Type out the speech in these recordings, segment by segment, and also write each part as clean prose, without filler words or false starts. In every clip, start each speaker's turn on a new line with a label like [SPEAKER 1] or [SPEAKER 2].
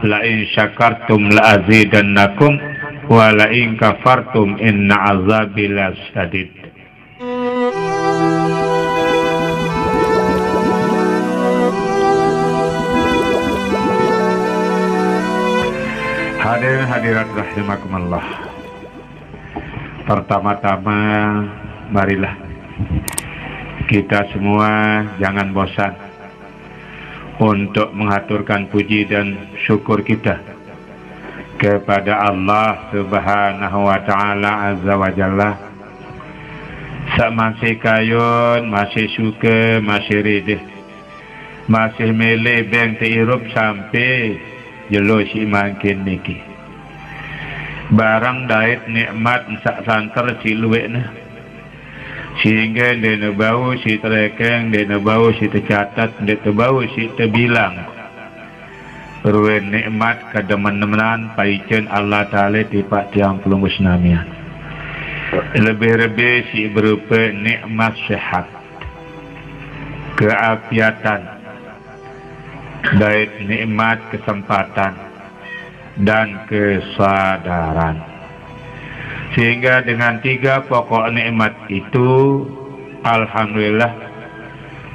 [SPEAKER 1] la in syakartum la azidannakum wa la in kafartum inna azabi lasyadid. Hadirin hadirat rahimakumullah. Pertama-tama marilah kita semua jangan bosan untuk mengaturkan puji dan syukur kita kepada Allah Subhanahu wa Ta'ala Azza wa Jalla. Sak masih kayun, masih suka, masih ridih, masih milih beng teirup sampai jelo si makin niki. Barang dait nikmat sak santer si luwekna. Sehingga dia nebau si terekeng, dia nebau si tercatat, dia nebau si terbilang. Ruwen nikmat kedemen-demenan paicen Allah Ta'ala tipak tiang pelunggu senamian. Lebih-lebih si berupa nikmat sehat, keapiatan, dait nikmat kesempatan dan kesadaran. Sehingga dengan tiga pokok nikmat itu, alhamdulillah,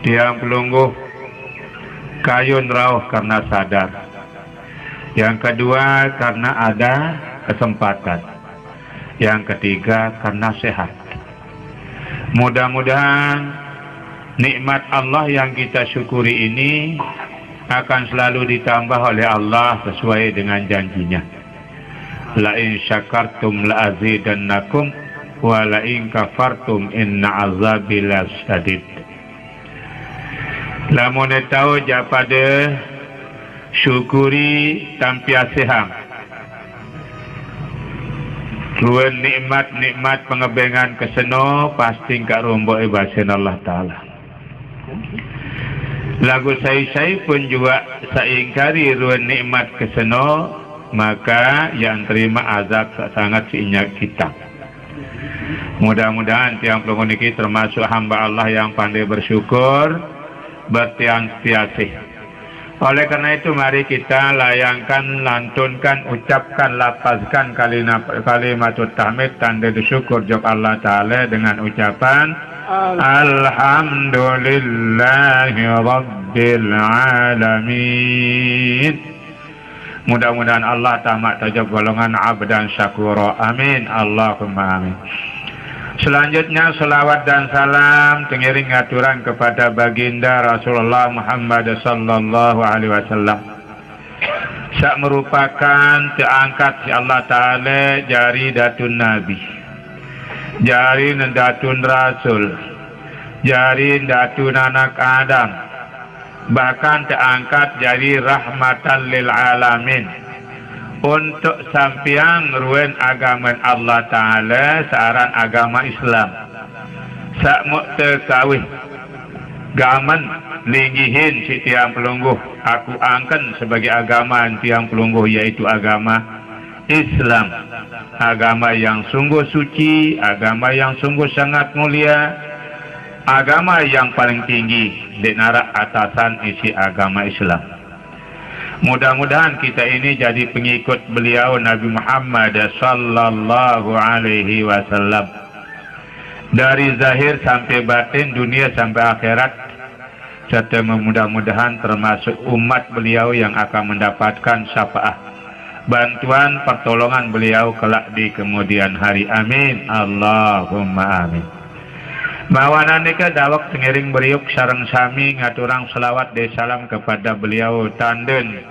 [SPEAKER 1] tiang pelungguh kayun rauh karena sadar. Yang kedua karena ada kesempatan. Yang ketiga karena sehat. Mudah-mudahan nikmat Allah yang kita syukuri ini akan selalu ditambah oleh Allah sesuai dengan janjinya. La in syakartum la azidannakum wa la in kafartum inna azabi lasyadid. Lamun tahu japada syukuri tampia sehang. Ruan nikmat-nikmat pengebengan keseno pasti kak rombok ibasin Allah Ta'ala. Lagu saya pun juga seingkari ruan nikmat keseno, maka yang terima azab sangat seinyak kita. Mudah-mudahan tiang pelungun ini termasuk hamba Allah yang pandai bersyukur, bertiang piasih. Oleh karena itu mari kita layangkan, lantunkan, ucapkan, lapazkan kalimatut tahmid tanda bersyukur jok Allah Ta'ala dengan ucapan Alhamdulillahi Rabbil Alamin. Mudah-mudahan Allah tamat tajab golongan abdan syakura. Amin. Allahumma amin. Selanjutnya selawat dan salam tengiring aturan kepada baginda Rasulullah Muhammad sallallahu alaihi wasallam. Sak merupakan terangkat si Allah Ta'ala jari datun Nabi, jari datun Rasul, jari datun anak Adam, bahkan terangkat jari rahmatan lil alamin. Untuk sampiang ruwen agama Allah Ta'ala searan agama Islam. Sak mu'tekawih gaman linggihin si tiang pelungguh aku angkan sebagai agama tiang pelungguh, yaitu agama Islam. Agama yang sungguh suci, agama yang sungguh sangat mulia, agama yang paling tinggi di narak atasan isi agama Islam. Mudah-mudahan kita ini jadi pengikut beliau Nabi Muhammad sallallahu alaihi wasallam. Dari zahir sampai batin, dunia sampai akhirat. Serta mudah-mudahan termasuk umat beliau yang akan mendapatkan syafaat, bantuan pertolongan beliau kelak di kemudian hari. Amin. Allahumma amin. Mawana nika dawak tengiring beriuk sareng sami ngaturang selawat de salam kepada beliau tanden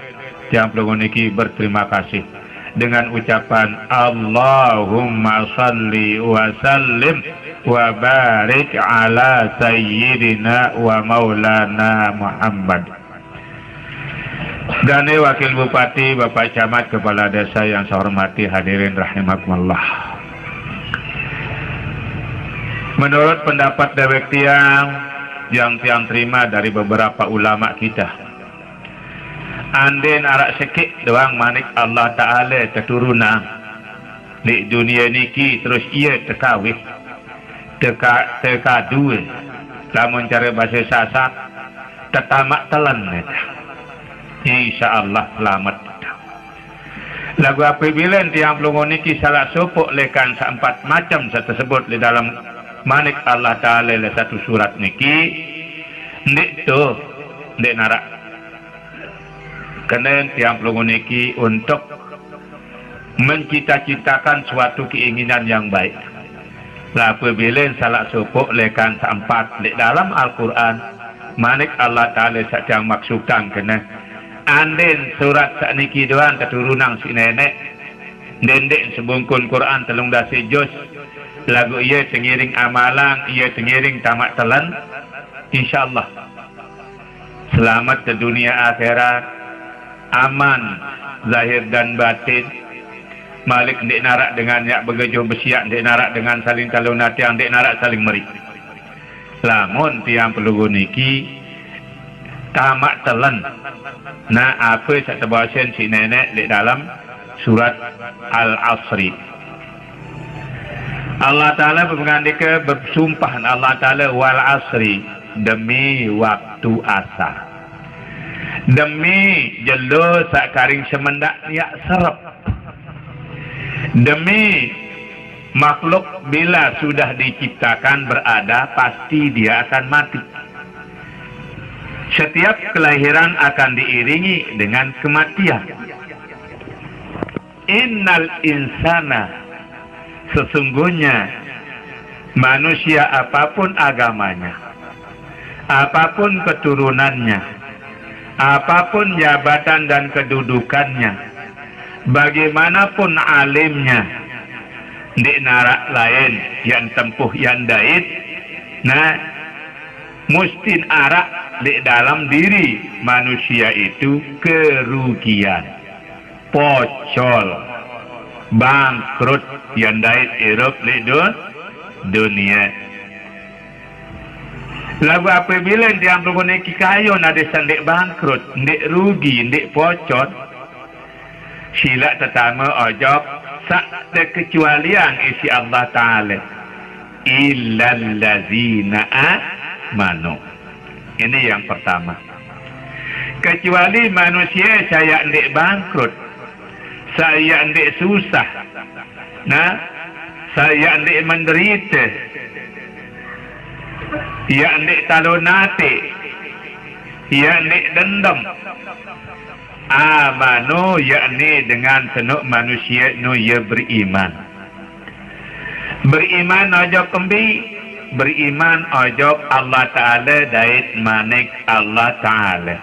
[SPEAKER 1] yang pelungun niki berterima kasih dengan ucapan Allahumma salli wa sallim wa barik ala sayyidina wa maulana Muhammad. Dan Wakil Bupati, Bapak Camat, Kepala Desa yang saya hormati, hadirin rahimakumullah. Menurut pendapat dewek tiang yang terima dari beberapa ulama kita, anden arak sekik doang manik Allah Ta'ala keturunan di dunia niki, terus ia tekawih teka dua lamun cara bahasa sasak tetamak telan insya Allah selamat. Lagu apabila tiang pelungun niki salah sopok lekan seempat macam tersebut di dalam manik Allah Ta'ala le satu surat niki, ndik tu, ndik narak. Kerana tiang pelungun niki untuk mencita-citakan suatu keinginan yang baik. Apabila salah sopok lekan seempat di dalam Al-Quran, manik Allah Ta'ala sedang maksudkan kena anden surat sakniki doang keturunan si nenek dendek sebungkun Quran telung dasi jos lagu ia tengiring amalan ia tengiring tamat telan insyaallah selamat ke dunia akhirat aman zahir dan batin malik ndik narak dengan yak begejo besiak ndik narak dengan saling talun hati ndik narak saling meri lamun tiang peluru niki tamat telan. Nah, apa saya terbahasan si nenek di dalam surat Al-Asri. Allah Ta'ala mengandika bersumpah Allah Ta'ala wal asri demi waktu asar. Demi jelo sakaring semendak yak serap. Demi makhluk bila sudah diciptakan berada pasti dia akan mati. Setiap kelahiran akan diiringi dengan kematian. Innal insana sesungguhnya manusia apapun agamanya, apapun keturunannya, apapun jabatan dan kedudukannya, bagaimanapun alimnya, di narak lain yang tempuh yang dait, nah mustin arak di dalam diri manusia itu kerugian, pocol, bangkrut yang dait Eropa di dunia. Lagu apabila dia menggunakan kayu ada sendek bangkrut, ndek rugi, ndek pocol, sila pertama ojok sak kecualian isi Allah Ta'ala illal ladzina amanu. Ini yang pertama. Kecuali manusia saya ndik bangkrut, saya ndik susah, nah, saya ndik menderita, ya ndik talonate, ya ndik dendam. Amanu yakni dengan senuk manusia nu ya beriman. Beriman ojo kembi. Beriman ojok Allah Ta'ala dait manik Allah Ta'ala.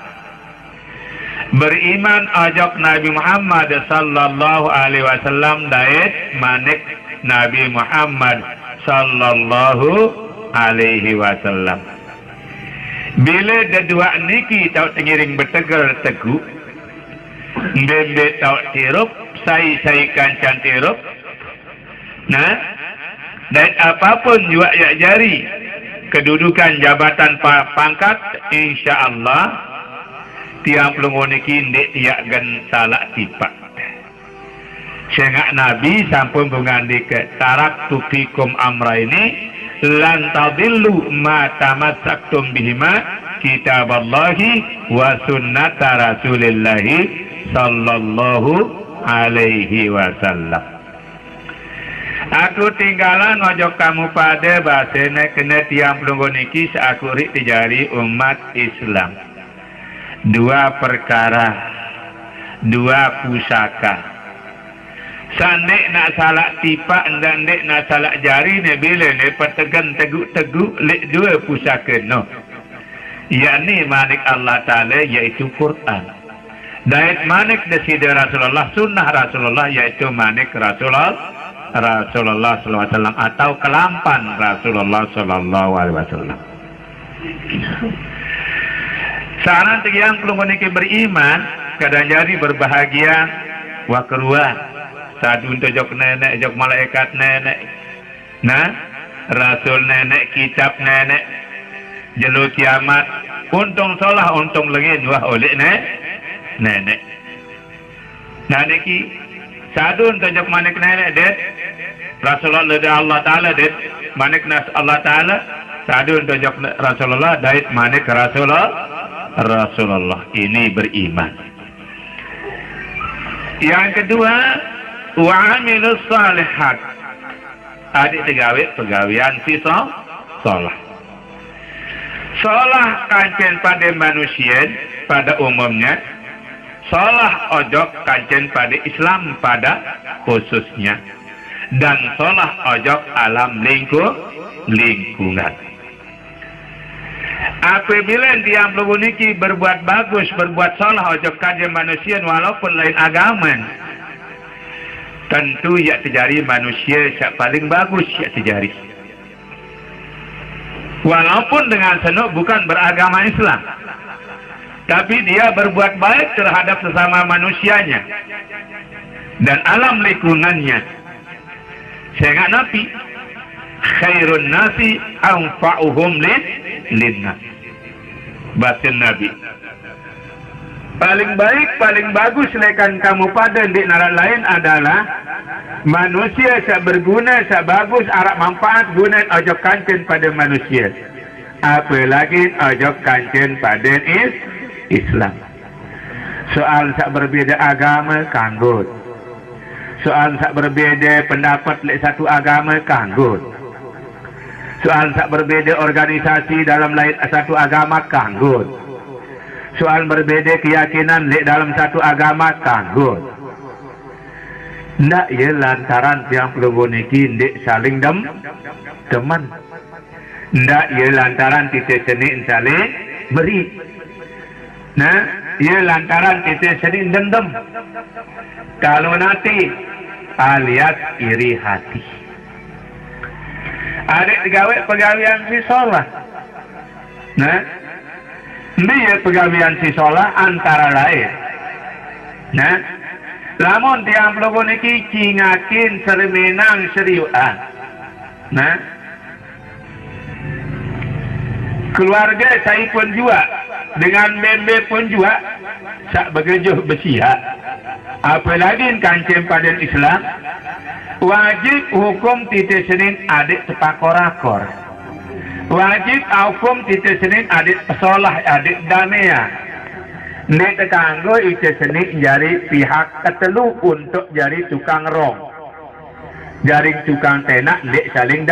[SPEAKER 1] Beriman ojok Nabi Muhammad sallallahu alaihi wasallam dait manik Nabi Muhammad sallallahu alaihi wasallam. Bila kedua niki tau tengiring bertegar teguh, bembe tau tirup, sai kancan tirup, nah, dan apapun juga ya jari kedudukan jabatan pangkat insyaallah tiang pelunguniki ndik tiak gen salak tipak. Sehingga Nabi sampun mengandika taraktu fikum amra ini lan tadillu ma tamassaktum bihima kitaballahi wa sunnata rasulillahi sallallahu alaihi wasallam. Aku tinggalan ngojok kamu pada bahasanya kena tiang pelunggu niki seaku rik dijari umat Islam. Dua perkara, dua pusaka. Sandek nak salak tipak dan dek nak salak jari ni bila ni pertegan teguk-teguk lek dua pusaka no. Yakni manik Allah Ta'ala iaitu Quran. Dait manik desida Rasulullah, sunnah Rasulullah iaitu manik Rasulullah sallallahu alaihi wasallam atau kelampan Rasulullah sallallahu alaihi wasallam. Saran tiang pelunguniki beriman kadang jadi berbahagia wa keruah sadu jok nenek jok malaikat nenek nah rasul nenek kitab nenek jelu kiamat untung solah untung lengin wah oleh nenek nah niki sadun tajak manik nenek det Rasulullah dari Allah Ta'ala det manik nas Allah Ta'ala sadun tajak Rasulullah dait manik Rasulullah ini beriman. Yang kedua, wa amilus salihat. Adik tegawe pegawian si solah. Solah kancen pada manusia pada umumnya. Solah ojok kancen pada Islam pada khususnya. Dan solah ojok alam lingkungan. Apabila dia beruniki berbuat bagus, berbuat solah ojok kancen manusia walaupun lain agama, tentu ia terjadi manusia yang paling bagus ia terjadi. Walaupun dengan senuk bukan beragama Islam, tapi dia berbuat baik terhadap sesama manusianya dan alam lingkungannya. Sehingga Nabi khairun nasi anfa'uhum linnas. Bahasa Nabi paling baik, paling bagus lekan kamu pada di negara lain adalah manusia yang berguna, yang bagus, arah manfaat guna ojok kancen pada manusia. Apalagi ojok kancen pada Islam. Soal tak berbeza agama, kanggut. Soal tak berbeza pendapat satu agama, kanggut. Soal tak berbeza organisasi dalam lain satu agama, kanggut. Soal berbeza keyakinan dalam satu agama, kanggut. Ndak ya lantaran yang perlu niki ndik saling teman. Ndak ya lantaran kita seni saling beri. Nah, ya lantaran kita seni dendam. Kalau nanti alias iri hati. Adik gawe pegawian si solah. Nah, dia pegawian si solah antara lain. Nah, lamun tiang logo niki cingakin sermenang seriuan. Nah, keluarga saya pun juga dengan member pun juga sak begejuh besia. Apalagi kancem pada Islam wajib hukum titik senin adik sepakorakor. Wajib hukum titik senin adik pesolah adik damea. Nek tekanggo itu seni jari pihak ketelu untuk jari tukang rong. Jari tukang tenak nek saling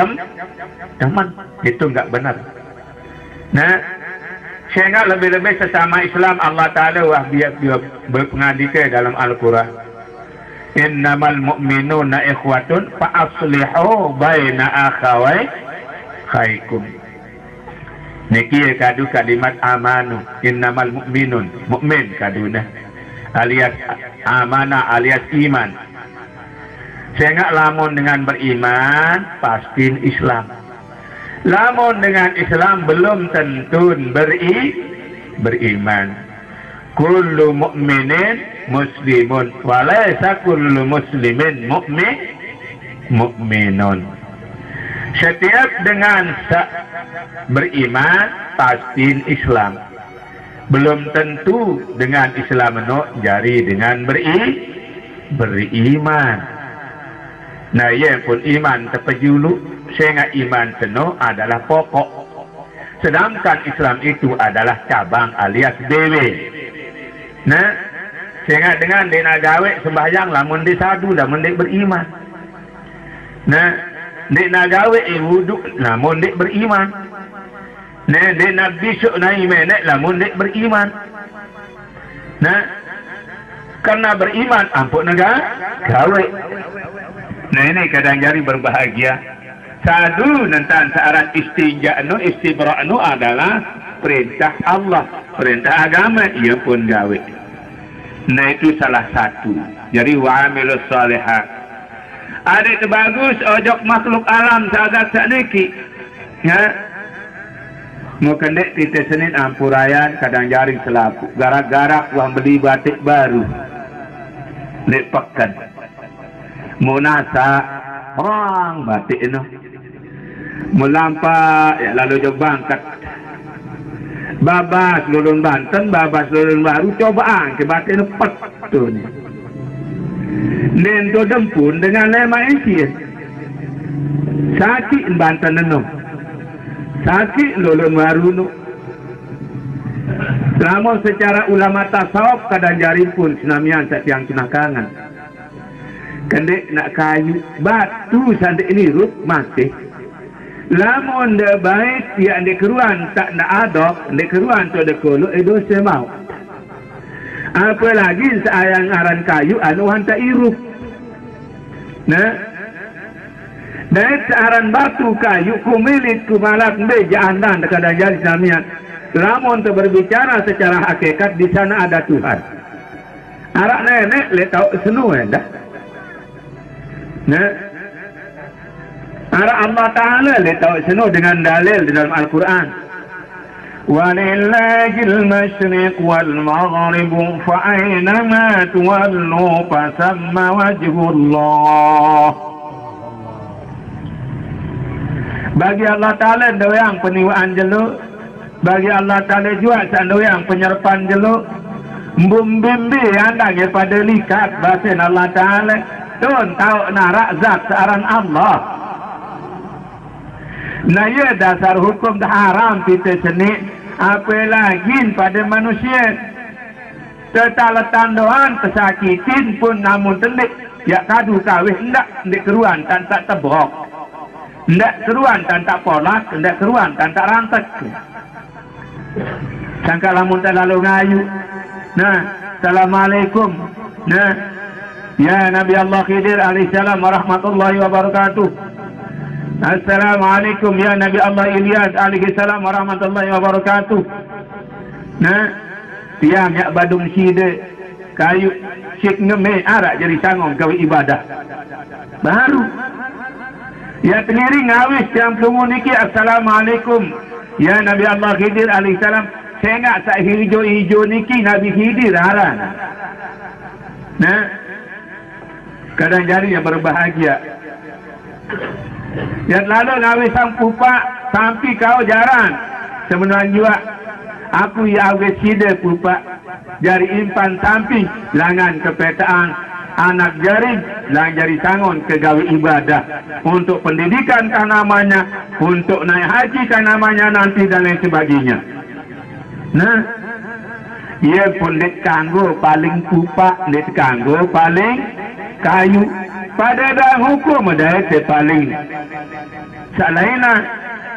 [SPEAKER 1] teman. Itu enggak benar. Nah, sehingga lebih-lebih sesama Islam Allah Ta'ala wahbiyak berpengadika dalam Al-Quran. Innamal mu'minuna ikhwatun fa'aslihu baina akhawaikum. Niki kadu kalimat amanu. Innamal mu'minun. Mu'min kaduna. Alias amanah alias iman. Sehingga lamun dengan beriman pasti Islam. Lamun dengan Islam belum tentu beriman. Kullu mu'minin muslimun walaysa kullu muslimin mu'minun. Setiap dengan beriman pasti Islam. Belum tentu dengan Islam jari dengan beriman. Nah, ia pun iman terpejulu sehingga iman seno adalah pokok. Sedangkan Islam itu adalah cabang alias dewe. Nah, sehingga dengan dina gawe sembahyang lamun disadu lamun dik beriman. Nah, dina gawe wudu lamun dik beriman. Nah, dina bisuk nai menek lamun dik beriman. Nah, karena beriman ampun negara gawe. Nah, ini kadang jari berbahagia. Satu tentang syarat istinja istibra adalah perintah Allah, perintah agama, ia pun gawe. Nah, itu salah satu. Jadi wa amilus salihat. Ada itu bagus ojok makhluk alam sahabat sakniki. Ya. Mau kendek kita Senin ampurayan kadang jaring selapu. Gara-gara uang beli batik baru. Lepakkan. Munasa orang batik itu melampak ya lalu coba angkat babas lulun Banten babas lulun baru cobaan ke batik itu petun nento dempun dengan lema isi sakit Banten itu sakit lulun baru nu
[SPEAKER 2] Namun secara ulama tasawuf kadang jari pun senamian setiang kenakangan. Kendek nak kayu batu sandik ini rup masih. Lamun de baik ya de keruan tak nak adok, de keruan tu de kolo dosa mau. Apalagi sayang aran kayu anu hantar irup. Nah, dari searan batu kayu kumilit kumalak beja andan kadang jari senamian. Lamun tu berbicara secara hakikat di sana ada Tuhan. Arak nenek le tahu senu dah. Nah, arak Allah Taala le tahu senu dengan dalil di dalam Al-Quran. Walillahil masyriq wal maghrib fa aynama tuwallu fasamma wajhullah. Bagi Allah Taala doang peniwaan jeluk. Bagi Allah Ta'ala juga sandu yang penyerpan jeluk Mbumbi anda kepada likat basin Allah Ta'ala Tun tahu narak zat searan Allah. Nah ya dasar hukum dah haram kita seni apalagi pada manusia Tetala tandoan kesakitin pun namun telik ya kadu kawih ndak keruan dan tak tebrok ndak keruan dan tak polak ndak keruan dan tak rantek sangka lamun terlalu ngayu. Nah, assalamualaikum. Nah, ya Nabi Allah Khidir alaihissalam warahmatullahi wabarakatuh. Assalamualaikum ya Nabi Allah Ilyas alaihissalam warahmatullahi wabarakatuh. Nah, tiang yak badung side kayu syik ngeme arak jadi sangong gawe ibadah. Baru ya teniri ngawis yang kemuniki assalamualaikum. Ya Nabi Allah Khidir alaihissalam saya ingat sak hijau-hijau niki Nabi Khidir haran. Nah, kadang jari yang berbahagia. Yang lalu Nabi sang pupa sampai kau jarang. Sebenarnya juga aku ya awet sida pupa jari impan samping langan kepetaan. Anak jari lang jari sangon ke gawe ibadah untuk pendidikan kan namanya, untuk naik haji kan namanya nanti dan lain sebagainya. Nah, ia pun dek kanggo paling pupa, dek kanggo paling kayu. Pada dalam hukum ada yang paling salaina.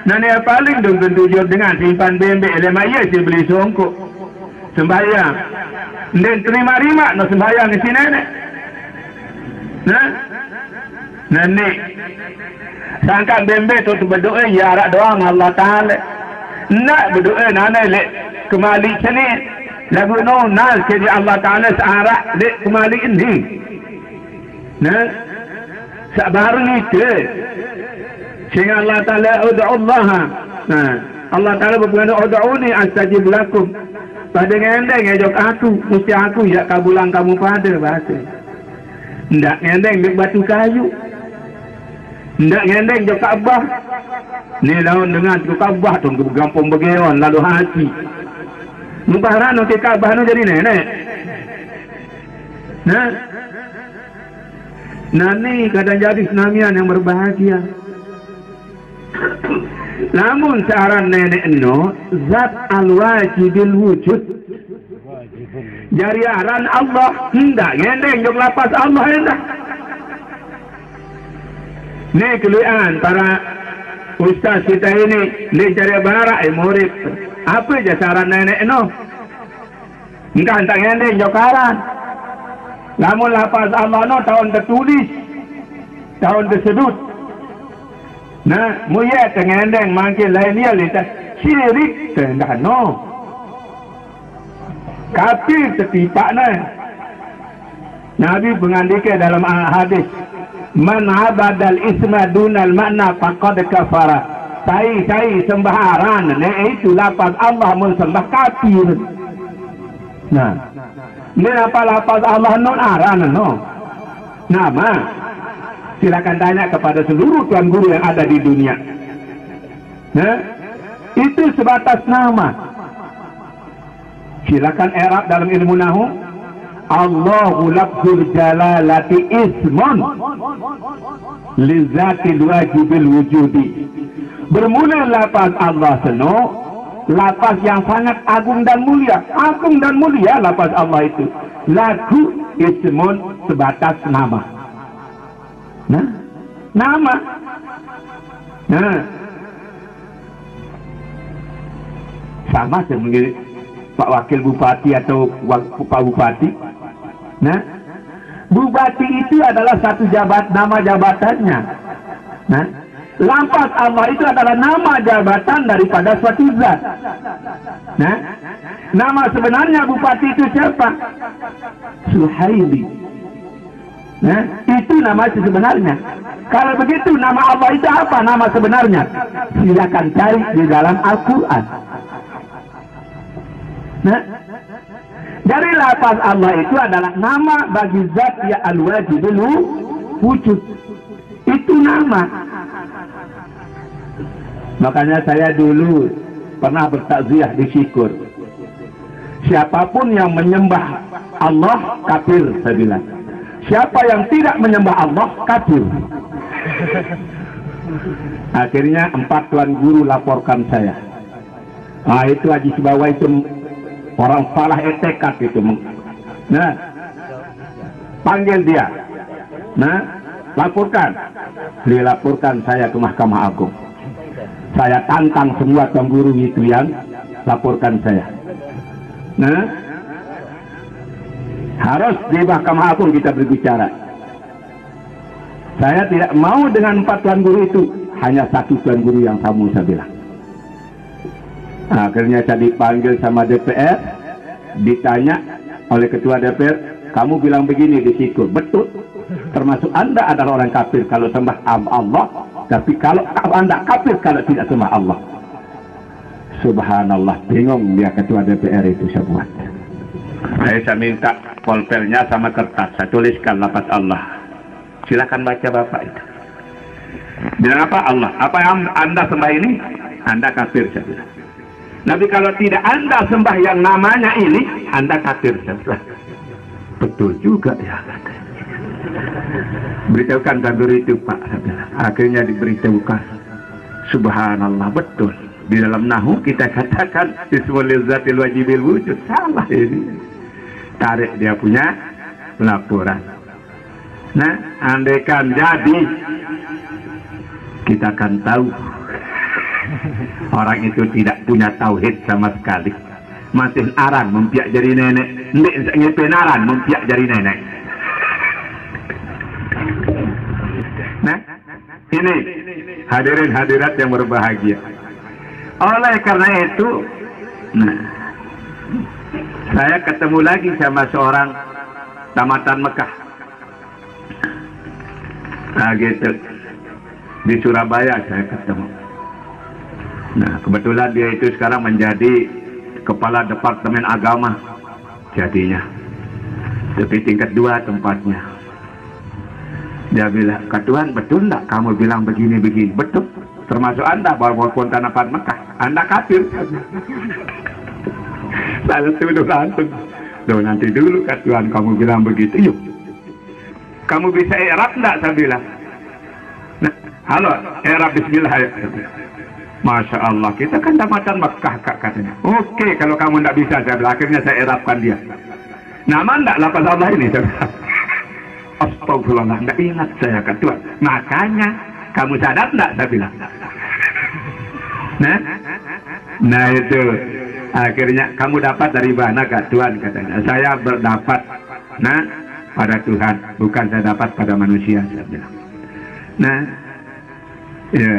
[SPEAKER 2] Nani paling dong tujuan dengan simpan bembe elema ia si beli songkok sembahyang. Dan terima-rima no sembahyang di sini nek. Nah, nenek sangka bembe tu berdoa ya arak doang Allah Taala. Nak berdoa nana le kembali sini lagu no nal jadi Allah Taala searak le kembali ini. Nah, sabar ni ke. Sehingga Allah Taala ud'ullah. Nah, Allah Taala berfirman ud'uni astajib lakum. Pada ngendeng ngejok aku, mesti aku ya kabulang kamu pada bahasa. Ndak ngendeng dek batu kayu. Ndak ngendeng dek Kaabah. Ni lawan dengan tu Kaabah tu gampang begeon lalu hati. Mubaran ke Kaabah nu jadi nenek. Nah. Nani kadang jadi senamian yang berbahagia. Namun searan nenek no zat al-wajibil wujud. Jari aran Allah hendak ngendeng jok lapas Allah hendak. Ni keluian para ustaz kita ini ni cari barak murid. Apa je saran nenek no? Engkau hendak ngendeng jok aran. Namun lapas Allah no tahun tertulis, tahun tersedut. Nah, muya ngendeng makin lain dia lihat syirik tendah no. Kafir setipak na. Nabi mengandika dalam hadis, man abadal isma dunal makna faqad kafara. Sai sembaharan, itu lafaz Allah mensembah kafir. Nah, ini apa lafaz Allah non aran no. Nama. Silakan tanya kepada seluruh tuan guru yang ada di dunia. Nah, itu sebatas nama. Silakan i'rab dalam ilmu nahu. Allahu lafzul jalalati ismun lizatil wajibil wujudi. Bermula lafaz Allah seno lafaz yang sangat agung dan mulia. Agung dan mulia lafaz Allah itu. Lagu ismun sebatas nama. Nah, nama. Nah, sama seperti Pak Wakil Bupati atau Pak Bupati. Nah, Bupati itu adalah satu nama jabatannya. Nah, lafaz Allah itu adalah nama jabatan daripada suatu zat. Nah, nama sebenarnya Bupati itu siapa? Suhaili. Nah, itu nama sebenarnya. Kalau begitu nama Allah itu apa nama sebenarnya? Silakan cari di dalam Al-Quran. Nah, dari lafaz Allah itu adalah nama bagi zat ya al-wajibul wujud. Itu nama. Makanya saya dulu pernah bertakziah di Syukur. Siapapun yang menyembah Allah kafir, saya bilang. Siapa yang tidak menyembah Allah kafir. Akhirnya 4 tuan guru laporkan saya. Ah, itu Haji Sibawa itu orang salah etikat itu. Nah, panggil dia. Nah, laporkan. Dilaporkan saya ke Mahkamah Agung. Saya tantang semua tuan guru itu yang laporkan saya. Nah, harus di Mahkamah Agung kita berbicara. Saya tidak mau dengan 4 tuan guru itu, hanya 1 tuan guru yang kamu, saya bilang. Akhirnya saya dipanggil sama DPR, ditanya oleh ketua DPR, kamu bilang begini di situ, betul? Termasuk Anda adalah orang kafir kalau sembah Allah, tapi kalau Anda kafir kalau tidak sembah Allah. Subhanallah, bingung dia ketua DPR itu saya buat. Saya minta polpelnya sama kertas, saya tuliskan lafaz Allah. Silakan baca Bapak itu. Bilang apa? Allah. Apa yang Anda sembah ini? Anda kafir, saya bilang. Tapi kalau tidak Anda sembah yang namanya ini, Anda kafir, saya bilang. Betul juga ya. Beritahukan kantor itu Pak, saya bilang. Akhirnya diberitahukan. Subhanallah, betul. Di dalam nahu kita katakan ismul zatil wajibil wujud. Salah ini. Tarik dia punya laporan. Nah, andaikan jadi, kita akan tahu orang itu tidak punya tauhid sama sekali. Masih aran mempiak jadi nenek, nggak aran mempiak jadi nenek. Nah, ini hadirin hadirat yang berbahagia. Oleh karena itu, nah, saya ketemu lagi sama seorang tamatan Mekah. Nah gitu, di Surabaya saya ketemu. Nah kebetulan dia itu sekarang menjadi kepala Departemen Agama jadinya, tapi tingkat 2 tempatnya. Dia bilang, Katuan betul enggak kamu bilang begini-begini? Betul, termasuk Anda walaupun tanapan Mekah, Anda kafir. Saya tuduh langsung, loh nanti dulu Katuan kamu bilang begitu, yuk. Kamu bisa i'rab enggak? Saya bilang. Nah, halo, i'rab bismillah. Masya Allah, kita kan tamatan Mekah Kak, katanya. Oke, kalau kamu enggak bisa, saya bilang. Akhirnya saya i'rabkan dia. Nama enggak lafaz Allah ini? Saya bilang. Astagfirullah, enggak ingat saya Katuan. Makanya, kamu sadar enggak? Saya bilang. Nah itu. Akhirnya, kamu dapat dari mana Katuan? Katanya. Saya berdapat. Nah, pada Tuhan, bukan saya dapat pada manusia, saya bilang. Nah, ya,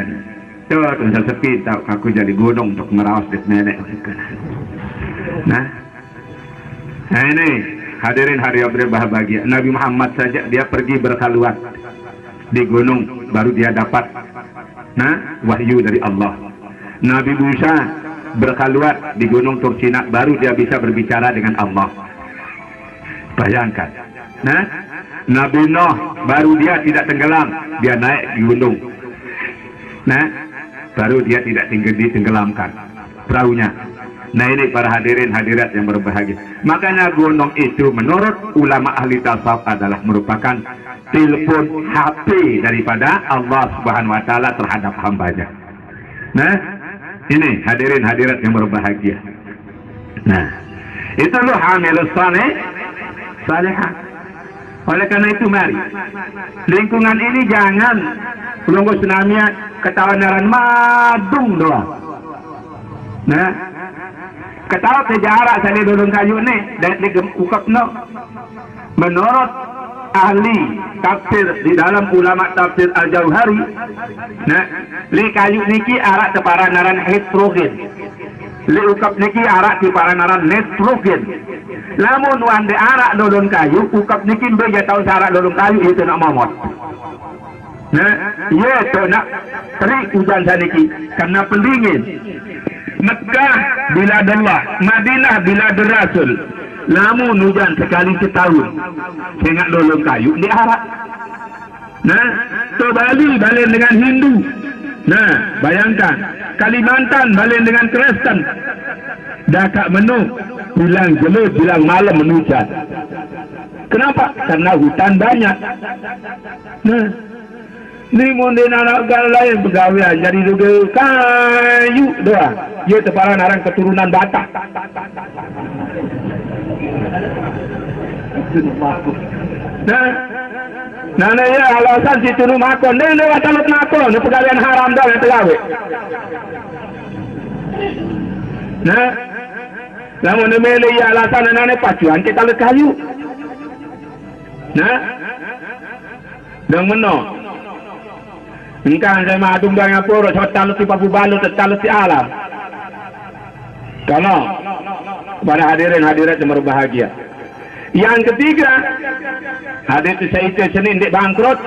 [SPEAKER 2] tuh saya sepi, tahu aku jadi gunung untuk merawas di nenek. Nah, ini hadirin hari yang berbahagia. Nabi Muhammad saja dia pergi berkhaluat di gunung, baru dia dapat, nah, wahyu dari Allah. Nabi Musa berkhaluat di gunung Tursina, baru dia bisa berbicara dengan Allah. Bayangkan. Nah, Nabi Nuh baru dia tidak tenggelam, dia naik di gunung. Nah, baru dia tidak ditenggelamkan perahunya. Nah ini para hadirin hadirat yang berbahagia. Makanya gunung itu menurut ulama ahli tasawuf adalah merupakan telepon HP daripada Allah Subhanahu Wa Taala terhadap hambanya. Nah, Ini hadirin hadirat yang berbahagia. Nah, itu lu hamilus salihah. Oleh karena itu mari lingkungan ini jangan pelunggu tsunami ketawanan madung doang. Nah, ketawa sejarah saya dulung kayu nih dan diukap no. Menurut ahli tafsir di dalam ulama tafsir Al-Jauhari, nah, li kayu niki arak teparanaran heterogen. Li ukap niki arak teparanaran nitrogen. Lamun wande arak dodon kayu, ukap niki beja tahu arak dodon kayu itu nak momot. Nah, iya tu nak terik hujan saniki karena pendingin. Mekah biladullah, Madinah biladur Rasul. Namun hujan sekali setahun, sehingga dodon kayu di arak. Nah, to Bali balen dengan Hindu. Nah, bayangkan Kalimantan balen dengan Kristen. Dakak menu bilang jelur, bilang malam menujan. Kenapa? Karena hutan banyak. Nah, ini mungkin anak lain pegawaian jadi juga kayu doang. Ia teparan orang keturunan Batak. Nah, ya alasan si turun makon, dia lewat talut makon, pegawaian haram dah yang pegawai. Nah, namun memilih ya alasan anak pacuan kita talut kayu. Nah, dan menok. Engkau saya madum dengan poro, saya talut si papu balut, talut si alam. Kalau kepada hadirin hadirat yang berbahagia. Yang ketiga, hadir saya itu Senin di bangkrut,